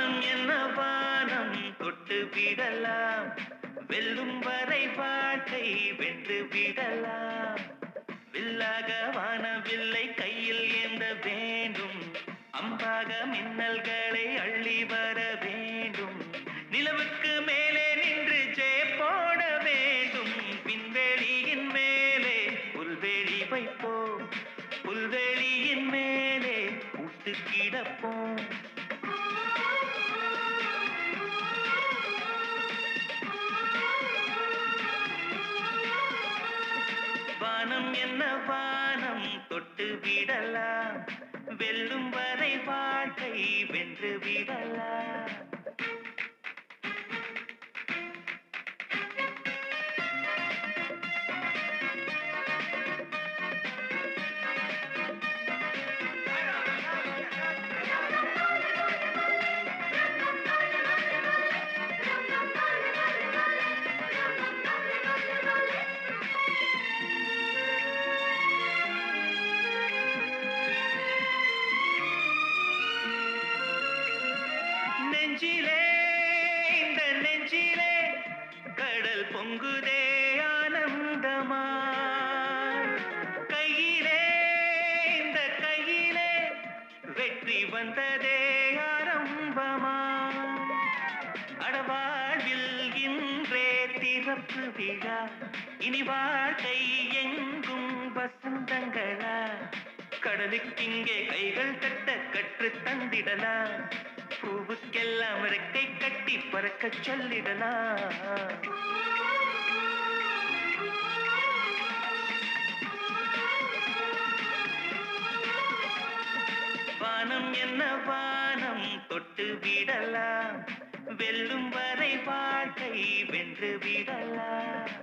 வானம் என்ன வானம் தொட்டு விடலாம், வெல்லும் வரை வாழ்க்கை வென்று விடலாம். வில்லாக வானவில்லை கையில் ஏந்த வேண்டும், அம்பாக மின்னல்களை அள்ளி வர வேண்டும். நிலவுக்கு மேலே நின்று ஜெய போட வேண்டும். விண்வெளியின் மேலே புல்வெளி வைப்போம், புல்வெளியின் மேலே கூட்டு கிடப்போம். வானம் என்ன வானம் தொட்டு விடலாம், வெல்லும் வரை வாழ்க்கை வென்று விடலாம். நெஞ்சிலே இந்த நெஞ்சிலே கடல் பொங்குதே ஆனந்தமா, கையிலே இந்த கையிலே வெற்றி வந்ததே ஆரம்பமா. அடவாழ்வில் இன்றே திறப்பு விழா, இனி வாழ்க்கை எங்கும் வசந்தங்களா. கடலுக்கிங்கே கைகள் கட்ட கற்று தந்திடலாம், பூவுக்கெல்லாம் ரெக்கை கட்டி பறக்க சொல்லிடலாம். வானம் என்ன வானம் தொட்டு விடலாம், வெல்லும் வரை வாழ்க்கை வென்று விடலாம்.